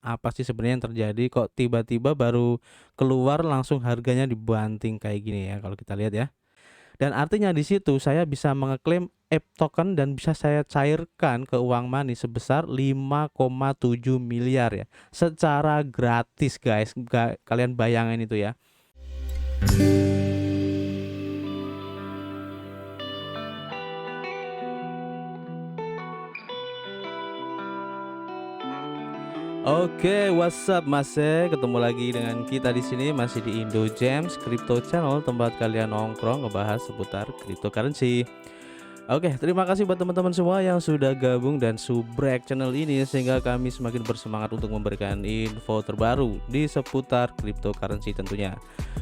apa sih sebenarnya yang terjadi kok tiba-tiba baru keluar langsung harganya dibanting kayak gini ya kalau kita lihat ya. Dan artinya di situ saya bisa mengeklaim app token dan bisa saya cairkan ke uang money sebesar 5,7 miliar ya. Secara gratis guys. Kalian bayangin itu ya. Oke, what's up Mas? Ketemu lagi dengan kita di sini masih di Indo Gems Crypto Channel, tempat kalian nongkrong ngebahas seputar cryptocurrency. Oke, terima kasih buat teman-teman semua yang sudah gabung dan subrek channel ini sehingga kami semakin bersemangat untuk memberikan info terbaru di seputar cryptocurrency tentunya.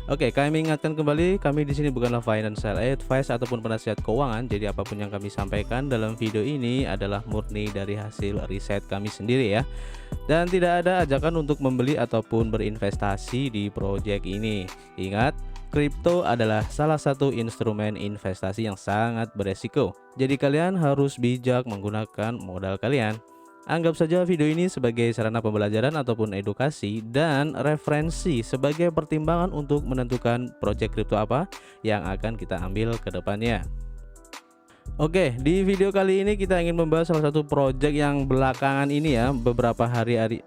Oke, kami ingatkan kembali, kami di sini bukanlah financial advice ataupun penasihat keuangan. Jadi apapun yang kami sampaikan dalam video ini adalah murni dari hasil riset kami sendiri ya. Dan tidak ada ajakan untuk membeli ataupun berinvestasi di proyek ini. Ingat, kripto adalah salah satu instrumen investasi yang sangat beresiko. Jadi kalian harus bijak menggunakan modal kalian. Anggap saja video ini sebagai sarana pembelajaran ataupun edukasi dan referensi sebagai pertimbangan untuk menentukan proyek kripto apa yang akan kita ambil ke depannya. Oke, di video kali ini kita ingin membahas salah satu project yang belakangan ini ya, beberapa hari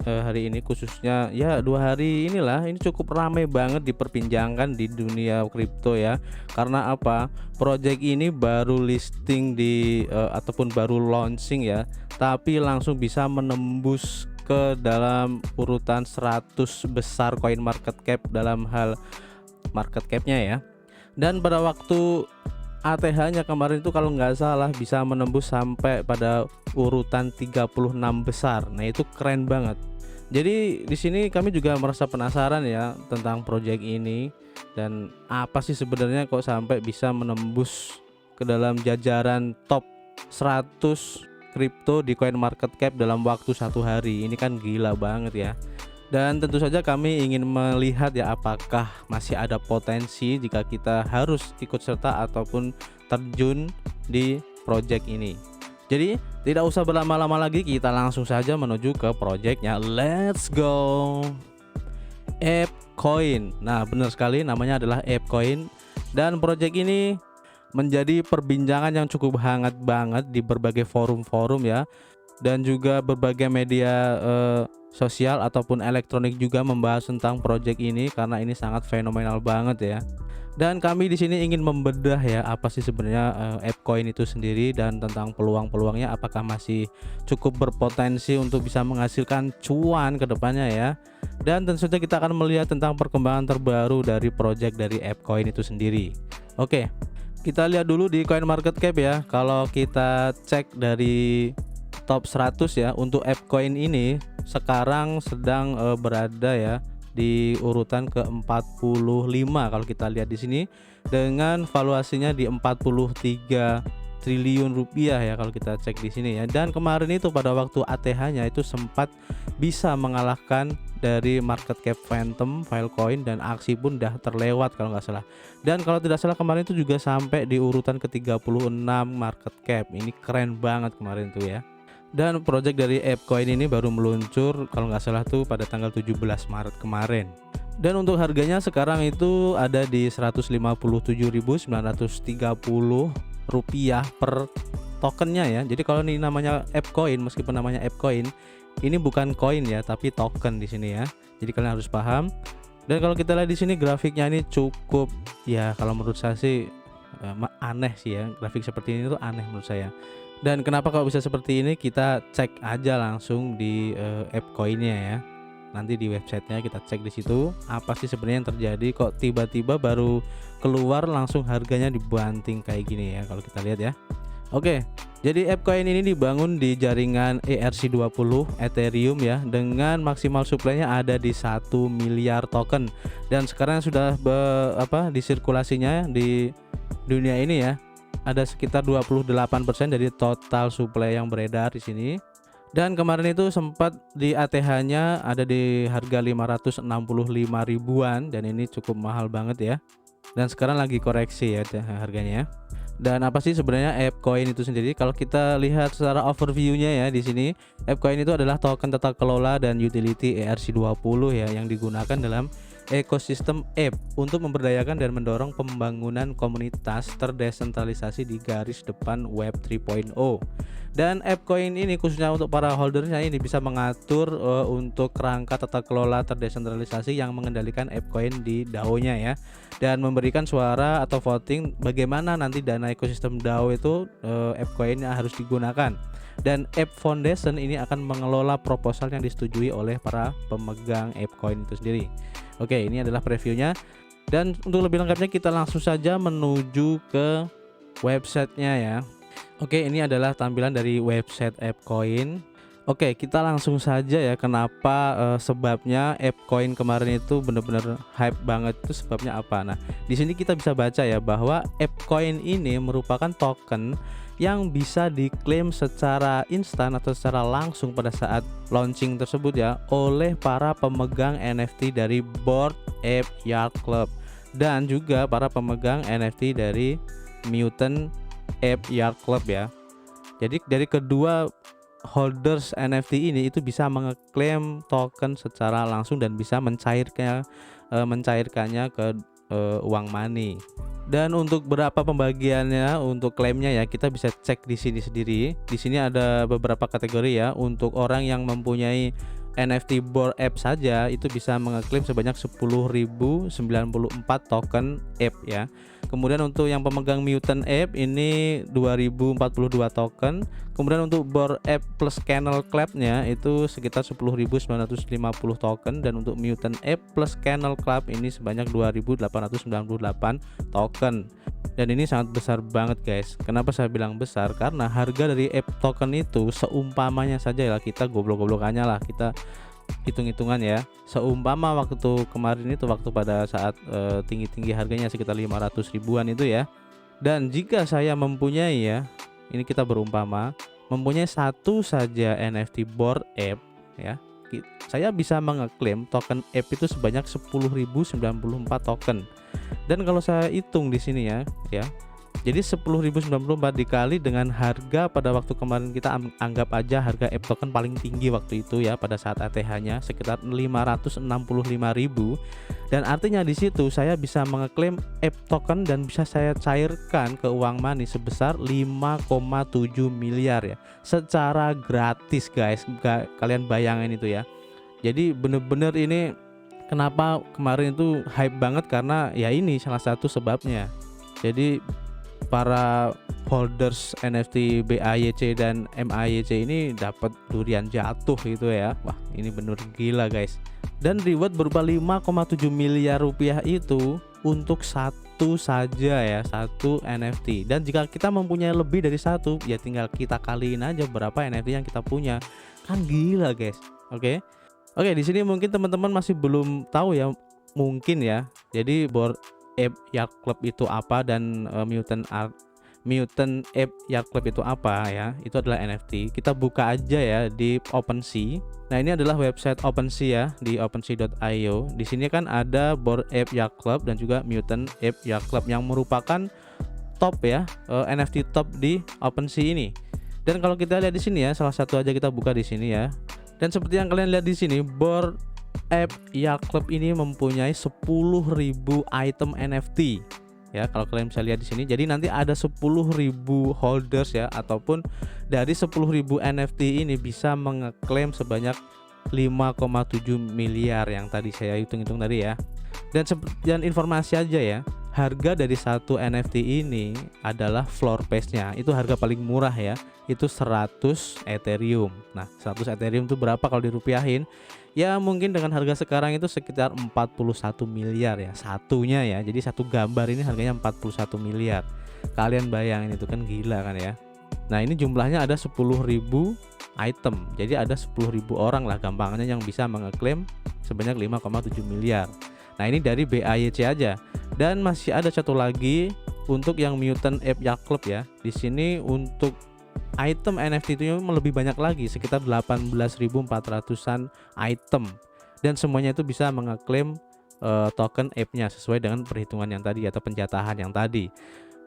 ini khususnya ya 2 hari inilah ini cukup ramai banget diperbincangkan di dunia kripto ya. Karena apa? Project ini baru listing ataupun baru launching ya, tapi langsung bisa menembus ke dalam urutan 100 besar coin market cap dalam hal market capnya ya. Dan pada waktu ATH-nya kemarin itu kalau nggak salah bisa menembus sampai pada urutan 36 besar. Nah, itu keren banget. Jadi di sini kami juga merasa penasaran ya tentang project ini dan apa sih sebenarnya kok sampai bisa menembus ke dalam jajaran top 100 kripto di coin market cap dalam waktu 1 hari. Ini kan gila banget ya. Dan tentu saja kami ingin melihat ya apakah masih ada potensi jika kita harus ikut serta ataupun terjun di project ini. Jadi tidak usah berlama-lama lagi, kita langsung saja menuju ke projectnya. Let's go. ApeCoin. Nah, benar sekali namanya adalah ApeCoin. Dan project ini menjadi perbincangan yang cukup hangat banget di berbagai forum-forum ya. Dan juga berbagai media sosial ataupun elektronik juga membahas tentang project ini karena ini sangat fenomenal banget ya. Dan kami di sini ingin membedah ya apa sih sebenarnya ApeCoin itu sendiri dan tentang peluang-peluangnya apakah masih cukup berpotensi untuk bisa menghasilkan cuan ke depannya ya. Dan tentu saja kita akan melihat tentang perkembangan terbaru dari project dari ApeCoin itu sendiri. Oke, kita lihat dulu di coin market cap ya. Kalau kita cek dari top 100 ya, untuk ApeCoin ini sekarang sedang berada ya di urutan ke-45 kalau kita lihat di sini dengan valuasinya di 43 triliun rupiah ya kalau kita cek di sini ya. Dan kemarin itu pada waktu ATH-nya itu sempat bisa mengalahkan dari market cap Phantom, Filecoin, dan aksi pun udah terlewat kalau nggak salah. Dan kalau tidak salah kemarin itu juga sampai di urutan ke-36 market cap. Ini keren banget kemarin tuh ya. Dan project dari ApeCoin ini baru meluncur kalau nggak salah tuh pada tanggal 17 Maret kemarin. Dan untuk harganya sekarang itu ada di 157.930 rupiah per tokennya ya. Jadi kalau ini namanya ApeCoin, meskipun namanya ApeCoin, ini bukan koin ya, tapi token di sini ya. Jadi kalian harus paham. Dan kalau kita lihat di sini grafiknya ini cukup ya, kalau menurut saya sih aneh sih ya. Grafik seperti ini tuh aneh menurut saya. Dan kenapa kok bisa seperti ini, kita cek aja langsung di ApeCoin-nya ya. Nanti di websitenya kita cek di situ apa sih sebenarnya yang terjadi kok tiba-tiba baru keluar langsung harganya dibanting kayak gini ya kalau kita lihat ya. Oke, jadi ApeCoin ini dibangun di jaringan ERC20 Ethereum ya, dengan maksimal supply-nya ada di 1 miliar token. Dan sekarang sudah disirkulasinya di dunia ini ya. Ada sekitar 28% dari total supply yang beredar di sini. Dan kemarin itu sempat di ATH-nya ada di harga 565 ribuan dan ini cukup mahal banget ya. Dan sekarang lagi koreksi ya harganya. Dan apa sih sebenarnya ApeCoin itu sendiri? Kalau kita lihat secara overview-nya ya di sini, ApeCoin itu adalah token tata kelola dan utility ERC20 ya yang digunakan dalam ekosistem Ape untuk memberdayakan dan mendorong pembangunan komunitas terdesentralisasi di garis depan Web 3.0. Dan ApeCoin ini khususnya untuk para holdernya ini bisa mengatur untuk kerangka tata kelola terdesentralisasi yang mengendalikan ApeCoin di DAO-nya ya, dan memberikan suara atau voting bagaimana nanti dana ekosistem DAO itu ApeCoin harus digunakan. Dan Ape Foundation ini akan mengelola proposal yang disetujui oleh para pemegang ApeCoin itu sendiri. Oke, ini adalah previewnya. Dan untuk lebih lengkapnya kita langsung saja menuju ke websitenya ya. Oke, ini adalah tampilan dari website ApeCoin. Oke, kita langsung saja ya, kenapa sebabnya ApeCoin kemarin itu benar-benar hype banget, itu sebabnya apa. Nah, di sini kita bisa baca ya bahwa ApeCoin ini merupakan token yang bisa diklaim secara instan atau secara langsung pada saat launching tersebut ya oleh para pemegang NFT dari Bored Ape Yacht Club dan juga para pemegang NFT dari Mutant Ape Yacht Club ya. Jadi dari kedua holders NFT ini itu bisa mengeklaim token secara langsung dan bisa mencairkannya ke uang money. Dan untuk berapa pembagiannya untuk klaimnya ya kita bisa cek di sini sendiri. Di sini ada beberapa kategori ya. Untuk orang yang mempunyai NFT Bored Ape saja itu bisa mengeklaim sebanyak 10.094 token Ape ya. Kemudian untuk yang pemegang Mutant Ape ini 2042 token. Kemudian untuk Bored Ape plus Kennel Club-nya itu sekitar 10.950 token, dan untuk Mutant Ape plus Kennel Club ini sebanyak 2.898 token. Dan ini sangat besar banget guys. Kenapa saya bilang besar? Karena harga dari Ape token itu seumpamanya saja ya, kita goblok-goblokannya lah, kita hitung-hitungan ya. Seumpama waktu kemarin itu waktu pada saat tinggi-tinggi harganya sekitar 500 ribuan itu ya. Dan jika saya mempunyai ya, ini kita berumpama mempunyai satu saja NFT Bored Ape ya, saya bisa mengeklaim token Ape itu sebanyak 10.094 token. Dan kalau saya hitung di sini ya, jadi 10.094 dikali dengan harga pada waktu kemarin, kita anggap aja harga Ape token paling tinggi waktu itu ya pada saat ATH-nya sekitar 565.000, dan artinya di situ saya bisa mengeklaim Ape token dan bisa saya cairkan ke uang money sebesar 5,7 miliar ya, secara gratis guys. Kalian bayangin itu ya. Jadi bener-bener ini kenapa kemarin itu hype banget, karena ya ini salah satu sebabnya. Jadi para holders NFT BAYC dan MAYC ini dapat durian jatuh gitu ya. Wah, ini bener gila guys. Dan reward berupa 5,7 miliar rupiah itu untuk satu saja ya, satu NFT. Dan jika kita mempunyai lebih dari satu, ya tinggal kita kaliin aja berapa NFT yang kita punya. Kan gila guys. Oke, di sini mungkin teman-teman masih belum tahu ya, mungkin ya. Jadi Bored Ape Yacht Club itu apa, dan Mutant Ape Yacht Club itu apa ya, itu adalah NFT. Kita buka aja ya di OpenSea. Nah, ini adalah website OpenSea ya, di opensea.io. Di sini kan ada Bored Ape Yacht Club dan juga Mutant Ape Yacht Club yang merupakan top ya, NFT top di OpenSea ini. Dan kalau kita lihat di sini ya, salah satu aja kita buka di sini ya. Dan seperti yang kalian lihat di sini, Bored Ape Yacht Club ini mempunyai 10.000 item NFT ya, kalau kalian bisa lihat di sini. Jadi nanti ada 10.000 holders ya, ataupun dari 10.000 NFT ini bisa mengeklaim sebanyak 5,7 miliar yang tadi saya hitung-hitung tadi ya. Dan informasi aja ya, harga dari satu NFT ini adalah floor price-nya, itu harga paling murah ya, itu 100 Ethereum. Nah, 100 Ethereum itu berapa kalau dirupiahin? Ya mungkin dengan harga sekarang itu sekitar 41 miliar ya satunya ya. Jadi satu gambar ini harganya 41 miliar. Kalian bayangin, itu kan gila kan ya. Nah, ini jumlahnya ada 10.000 item. Jadi ada 10.000 orang lah gampangnya yang bisa mengeklaim sebanyak 5,7 miliar. Nah, ini dari BAYC aja. Dan masih ada satu lagi untuk yang Mutant Ape Yacht Club ya. Di sini untuk item NFT itu lebih banyak lagi, sekitar 18.400-an item, dan semuanya itu bisa mengeklaim token ape-nya sesuai dengan perhitungan yang tadi atau penjatahan yang tadi.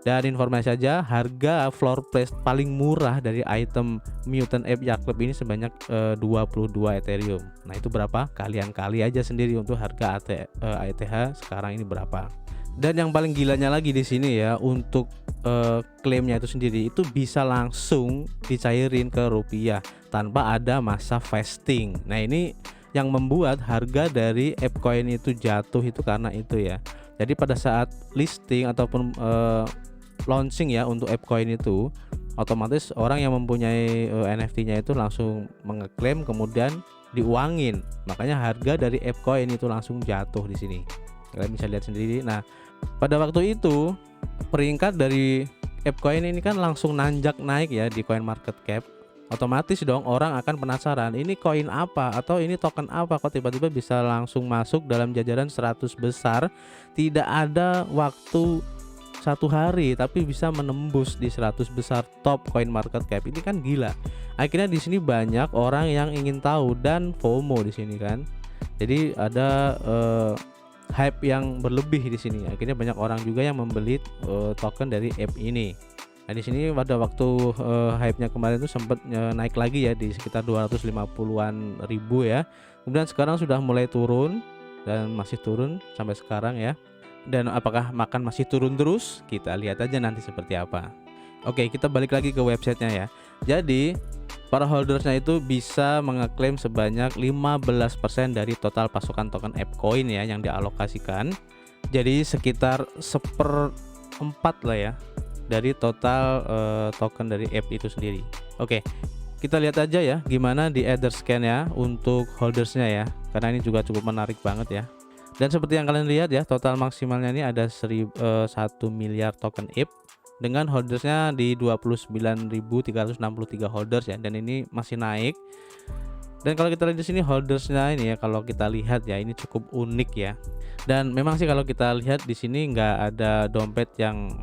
Dan informasi saja, harga floor price paling murah dari item Mutant Ape Yacht Club ini sebanyak 22 Ethereum. Nah, itu berapa? Kalian kali aja sendiri untuk harga ETH sekarang ini berapa. Dan yang paling gilanya lagi di sini ya, untuk klaimnya itu sendiri itu bisa langsung dicairin ke rupiah tanpa ada masa vesting. Nah, ini yang membuat harga dari ApeCoin itu jatuh itu karena itu ya. Jadi pada saat listing ataupun launching ya untuk ApeCoin itu, otomatis orang yang mempunyai NFT-nya itu langsung mengeklaim kemudian diuangin. Makanya harga dari ApeCoin itu langsung jatuh di sini. Kalian bisa lihat sendiri. Nah, pada waktu itu peringkat dari ApeCoin ini kan langsung nanjak naik ya di CoinMarketCap. Otomatis dong orang akan penasaran, ini koin apa atau ini token apa kok tiba-tiba bisa langsung masuk dalam jajaran 100 besar. Tidak ada waktu 1 hari tapi bisa menembus di 100 besar top CoinMarketCap. Ini kan gila. Akhirnya di sini banyak orang yang ingin tahu dan FOMO di sini kan. Jadi ada hype yang berlebih di sini. Akhirnya banyak orang juga yang membeli token dari app ini. Nah, di sini pada waktu hype-nya kemarin itu sempat naik lagi ya di sekitar 250-an ribu ya. Kemudian sekarang sudah mulai turun dan masih turun sampai sekarang ya. Dan apakah makan masih turun terus? Kita lihat aja nanti seperti apa. Oke, kita balik lagi ke websitenya ya. Jadi para holdersnya itu bisa mengeklaim sebanyak 15% dari total pasokan token ApeCoin ya yang dialokasikan. Jadi sekitar 1/4 lah ya dari total token dari app itu sendiri. Oke, kita lihat aja ya gimana di Etherscan ya untuk holdersnya ya, karena ini juga cukup menarik banget ya. Dan seperti yang kalian lihat ya, total maksimalnya ini ada 1 miliar token ape dengan holdersnya di 29.363 holders ya, dan ini masih naik. Dan kalau kita lihat di sini holdersnya ini ya, kalau kita lihat ya ini cukup unik ya. Dan memang sih kalau kita lihat di sini nggak ada dompet yang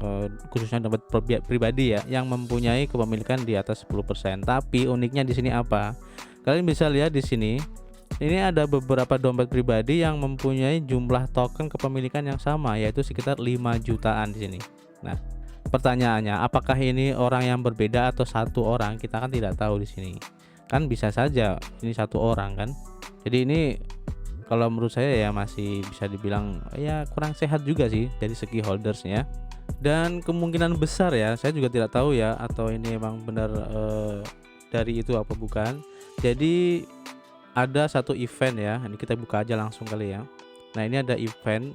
khususnya dompet pribadi ya yang mempunyai kepemilikan di atas 10%. Tapi uniknya di sini apa? Kalian bisa lihat di sini. Ini ada beberapa dompet pribadi yang mempunyai jumlah token kepemilikan yang sama, yaitu sekitar 5 jutaan di sini. Nah, pertanyaannya, apakah ini orang yang berbeda atau satu orang? Kita kan tidak tahu di sini. Kan bisa saja ini satu orang kan. Jadi ini kalau menurut saya ya masih bisa dibilang ya kurang sehat juga sih dari segi holdersnya. Dan kemungkinan besar ya, saya juga tidak tahu ya atau ini emang benar dari itu apa bukan. Jadi ada satu event ya, ini kita buka aja langsung kali ya. Nah, ini ada event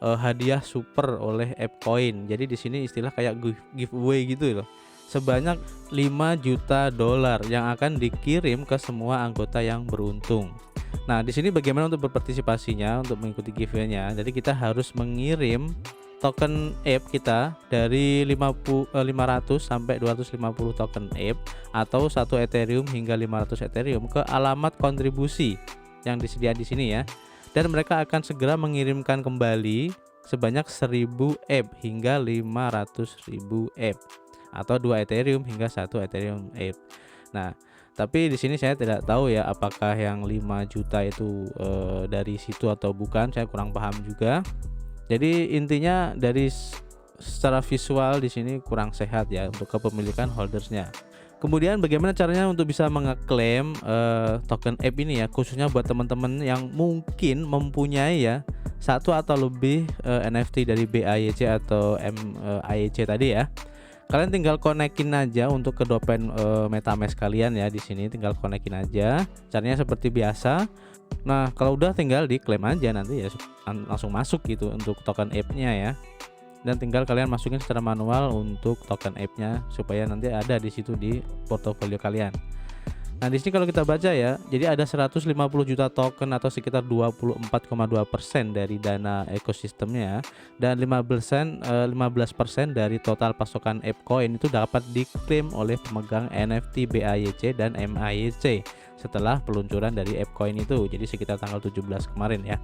hadiah super oleh ApeCoin. Jadi di sini istilah kayak giveaway gitu loh. Sebanyak 5 juta dolar yang akan dikirim ke semua anggota yang beruntung. Nah, di sini bagaimana untuk berpartisipasinya untuk mengikuti giveaway-nya? Jadi kita harus mengirim token ape kita dari 500 sampai 250 token ape atau 1 Ethereum hingga 500 Ethereum ke alamat kontribusi yang disediakan di sini ya. Dan mereka akan segera mengirimkan kembali sebanyak 1000 ape hingga 500.000 ape atau 2 Ethereum hingga 1 Ethereum ape. Nah, tapi di sini saya tidak tahu ya apakah yang 5 juta itu dari situ atau bukan, saya kurang paham juga. Jadi intinya dari secara visual di sini kurang sehat ya untuk kepemilikan holdersnya. Kemudian bagaimana caranya untuk bisa mengeklaim token ape ini ya, khususnya buat teman-teman yang mungkin mempunyai ya satu atau lebih NFT dari BAYC atau MAYC tadi ya. Kalian tinggal konekin aja untuk ke domain MetaMask kalian ya, di sini tinggal konekin aja. Caranya seperti biasa. Nah, kalau udah tinggal diklaim aja nanti ya langsung masuk gitu untuk token ape-nya ya. Dan tinggal kalian masukin secara manual untuk token ape-nya supaya nanti ada di situ di portofolio kalian. Nah, di sini kalau kita baca ya, jadi ada 150 juta token atau sekitar 24,2% dari dana ekosistemnya, dan 15% dari total pasokan ApeCoin itu dapat diklaim oleh pemegang NFT BAYC dan MAYC setelah peluncuran dari ApeCoin itu. Jadi sekitar tanggal 17 kemarin ya.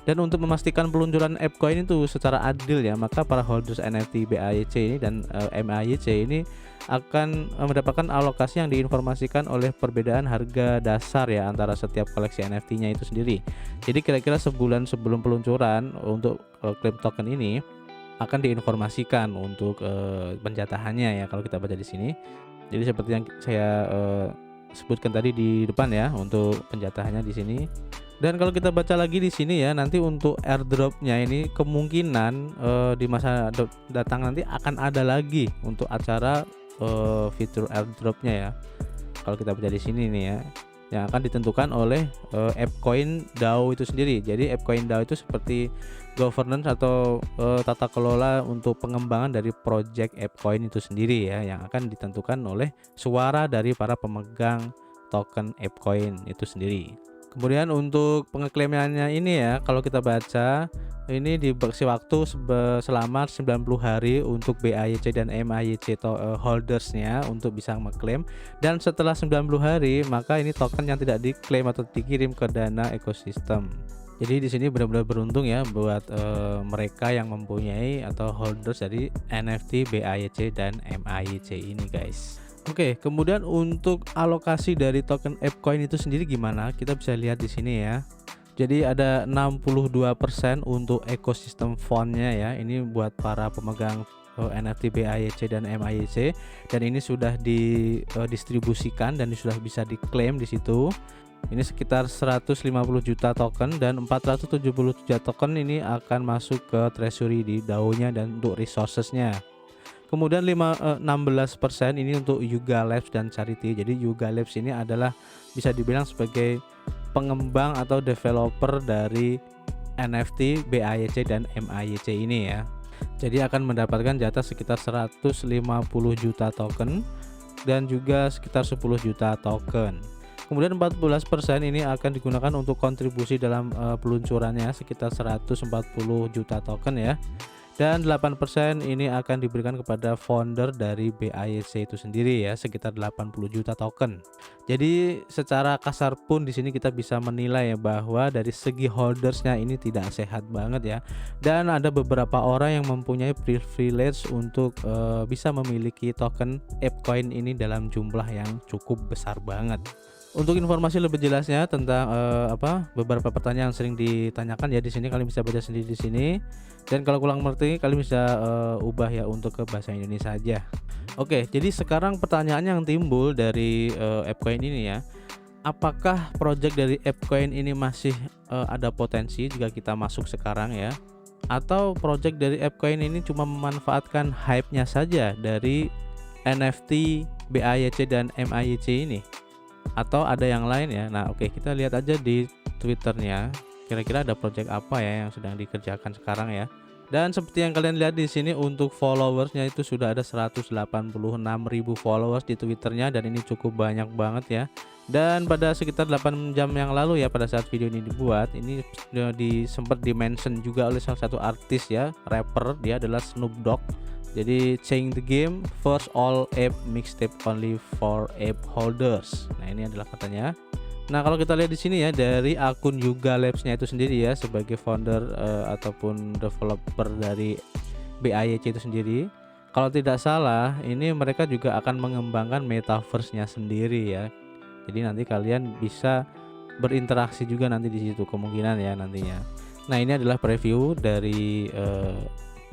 Dan untuk memastikan peluncuran ApeCoin itu secara adil ya, maka para holders NFT BAYC ini dan MAYC ini akan mendapatkan alokasi yang diinformasikan oleh perbedaan harga dasar ya antara setiap koleksi NFT-nya itu sendiri. Jadi kira-kira sebulan sebelum peluncuran untuk klaim token ini, akan diinformasikan untuk penjatahannya ya kalau kita baca di sini. Jadi seperti yang saya sebutkan tadi di depan ya untuk penjatahannya di sini. Dan kalau kita baca lagi di sini ya, nanti untuk airdropnya ini kemungkinan di masa datang nanti akan ada lagi untuk acara fitur airdropnya ya. Kalau kita baca di sini nih ya, yang akan ditentukan oleh ApeCoin DAO itu sendiri. Jadi ApeCoin DAO itu seperti governance atau tata kelola untuk pengembangan dari project ApeCoin itu sendiri ya, yang akan ditentukan oleh suara dari para pemegang token ApeCoin itu sendiri. Kemudian untuk pengeklaimannya ini ya, kalau kita baca ini diberi waktu selama 90 hari untuk BAYC dan MAYC holdersnya untuk bisa mengklaim, dan setelah 90 hari maka ini token yang tidak diklaim atau dikirim ke dana ekosistem. Jadi di sini benar-benar beruntung ya buat mereka yang mempunyai atau holders dari NFT BAYC dan MAYC ini guys. Oke, kemudian untuk alokasi dari token ApeCoin itu sendiri gimana? Kita bisa lihat di sini ya. Jadi ada 62% untuk ekosistem fondnya ya. Ini buat para pemegang NFT BAYC dan MAYC, dan ini sudah didistribusikan dan sudah bisa diklaim di situ. Ini sekitar 150 juta token, dan 470 juta token ini akan masuk ke treasury di DAO-nya dan untuk resourcesnya. Kemudian 16% ini untuk Yuga Labs dan Charity. Jadi Yuga Labs ini adalah bisa dibilang sebagai pengembang atau developer dari NFT BAYC dan MAYC ini ya. Jadi akan mendapatkan jatah sekitar 150 juta token dan juga sekitar 10 juta token. Kemudian 14% ini akan digunakan untuk kontribusi dalam peluncurannya sekitar 140 juta token ya. Dan 8% ini akan diberikan kepada founder dari BAYC itu sendiri ya, sekitar 80 juta token. Jadi secara kasar pun di sini kita bisa menilai ya bahwa dari segi holdersnya ini tidak sehat banget ya. Dan ada beberapa orang yang mempunyai privilege untuk bisa memiliki token ApeCoin ini dalam jumlah yang cukup besar banget. Untuk informasi lebih jelasnya tentang beberapa pertanyaan yang sering ditanyakan ya di sini, kalian bisa baca sendiri di sini. Dan kalau kurang mengerti kalian bisa ubah ya untuk ke bahasa Indonesia aja. Oke, jadi sekarang pertanyaan yang timbul dari ApeCoin ini ya, apakah project dari ApeCoin ini masih ada potensi jika kita masuk sekarang ya, atau project dari ApeCoin ini cuma memanfaatkan hype-nya saja dari NFT BAYC dan MAYC ini, atau ada yang lain ya? Nah, oke, kita lihat aja di Twitternya. Kira-kira ada project apa ya yang sedang dikerjakan sekarang ya. Dan seperti yang kalian lihat di sini untuk followersnya itu sudah ada 186.000 followers di Twitternya, dan ini cukup banyak banget ya. Dan pada sekitar 8 jam yang lalu ya, pada saat video ini dibuat, ini sempat di-mention juga oleh salah satu artis ya, rapper, dia adalah Snoop Dogg. Jadi change the game, first all ape mixtape only for ape holders. Nah, ini adalah katanya. Nah, kalau kita lihat di sini ya, dari akun Yuga Labs-nya itu sendiri ya, sebagai founder ataupun developer dari BAYC itu sendiri, kalau tidak salah ini mereka juga akan mengembangkan metaverse-nya sendiri ya. Jadi nanti kalian bisa berinteraksi juga nanti di situ kemungkinan ya nantinya. Nah, ini adalah preview dari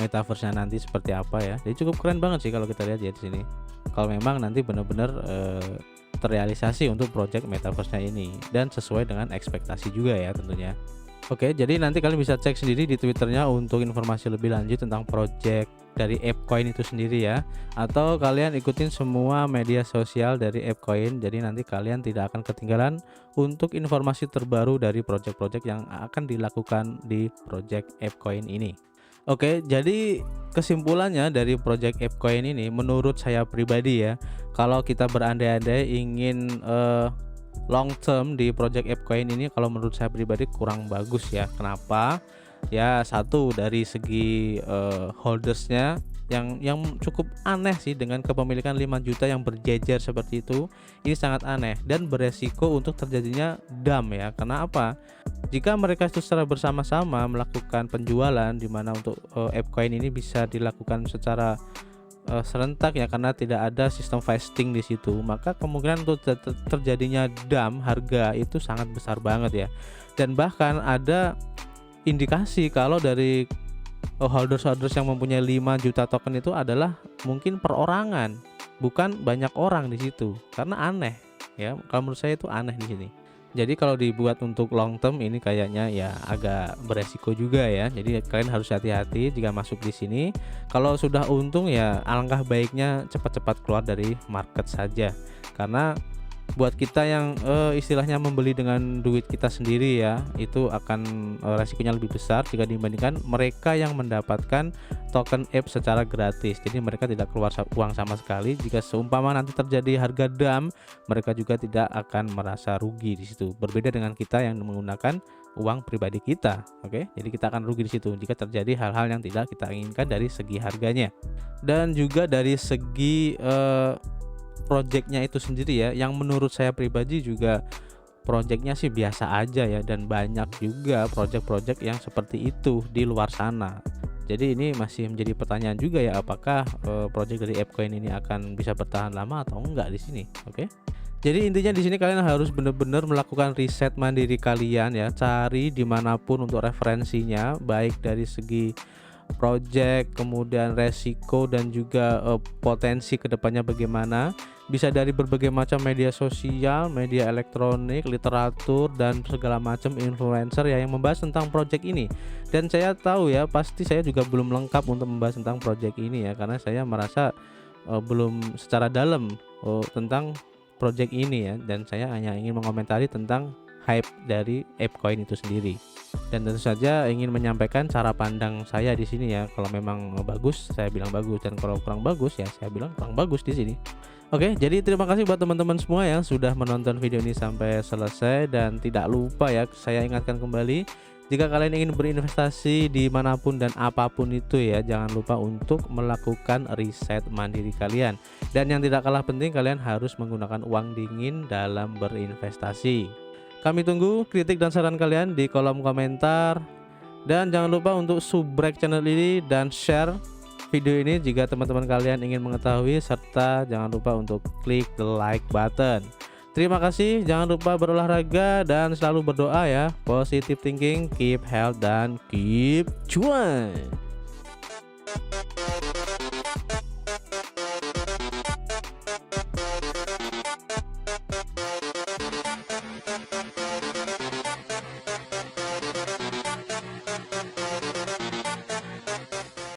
metaverse-nya nanti seperti apa ya. Jadi cukup keren banget sih kalau kita lihat ya di sini. Kalau memang nanti benar-benar terrealisasi untuk project metaverse-nya ini dan sesuai dengan ekspektasi juga ya tentunya. Oke, jadi nanti kalian bisa cek sendiri di Twitternya untuk informasi lebih lanjut tentang project dari ApeCoin itu sendiri ya, atau kalian ikutin semua media sosial dari ApeCoin. Jadi nanti kalian tidak akan ketinggalan untuk informasi terbaru dari project-project yang akan dilakukan di project ApeCoin ini. Oke, jadi kesimpulannya dari project ApeCoin ini menurut saya pribadi ya, kalau kita berandai-andai ingin long term di project ApeCoin ini, kalau menurut saya pribadi kurang bagus ya. Kenapa? Ya, satu dari segi holdersnya yang cukup aneh sih, dengan kepemilikan 5 juta yang berjejer seperti itu. Ini sangat aneh dan beresiko untuk terjadinya dump ya. Karena apa? Jika mereka itu secara bersama-sama melakukan penjualan, di mana untuk ApeCoin ini bisa dilakukan secara serentak ya, karena tidak ada sistem vesting di situ, maka kemungkinan untuk terjadinya dump harga itu sangat besar banget ya. Dan bahkan ada indikasi kalau dari holders yang mempunyai 5 juta token itu adalah mungkin perorangan, bukan banyak orang di situ. Karena aneh ya, kalau menurut saya itu aneh di sini. Jadi kalau dibuat untuk long term ini kayaknya ya agak beresiko juga ya. Jadi kalian harus hati-hati jika masuk di sini. Kalau sudah untung ya alangkah baiknya cepat-cepat keluar dari market saja. Karena buat kita yang istilahnya membeli dengan duit kita sendiri ya, itu akan resikonya lebih besar jika dibandingkan mereka yang mendapatkan token ape secara gratis. Jadi mereka tidak keluar uang sama sekali. Jika seumpama nanti terjadi harga dump, mereka juga tidak akan merasa rugi di situ. Berbeda dengan kita yang menggunakan uang pribadi kita. Oke, jadi kita akan rugi di situ jika terjadi hal-hal yang tidak kita inginkan dari segi harganya dan juga dari segi projectnya itu sendiri ya, yang menurut saya pribadi juga projectnya sih biasa aja ya, dan banyak juga project-project yang seperti itu di luar sana. Jadi ini masih menjadi pertanyaan juga ya, apakah project dari ApeCoin ini akan bisa bertahan lama atau enggak di sini. Oke. Jadi intinya di sini kalian harus benar-benar melakukan riset mandiri kalian ya, cari dimanapun untuk referensinya, baik dari segi project, kemudian resiko dan juga potensi kedepannya bagaimana. Bisa dari berbagai macam media sosial, media elektronik, literatur dan segala macam influencer ya yang membahas tentang project ini. Dan saya tahu ya, pasti saya juga belum lengkap untuk membahas tentang project ini ya, karena saya merasa belum secara dalam tentang project ini ya, dan saya hanya ingin mengomentari tentang hype dari ApeCoin itu sendiri. Dan tentu saja ingin menyampaikan cara pandang saya di sini ya. Kalau memang bagus, saya bilang bagus, dan kalau kurang bagus ya saya bilang kurang bagus di sini. Oke, jadi terima kasih buat teman-teman semua yang sudah menonton video ini sampai selesai, dan tidak lupa ya, saya ingatkan kembali, jika kalian ingin berinvestasi dimanapun dan apapun itu ya, jangan lupa untuk melakukan riset mandiri kalian. Dan yang tidak kalah penting, kalian harus menggunakan uang dingin dalam berinvestasi. Kami tunggu kritik dan saran kalian di kolom komentar. Dan jangan lupa untuk subrek channel ini dan share video ini jika teman-teman kalian ingin mengetahui, serta jangan lupa untuk klik the like button. Terima kasih, jangan lupa berolahraga dan selalu berdoa ya. Positive thinking, keep health, dan keep cuan.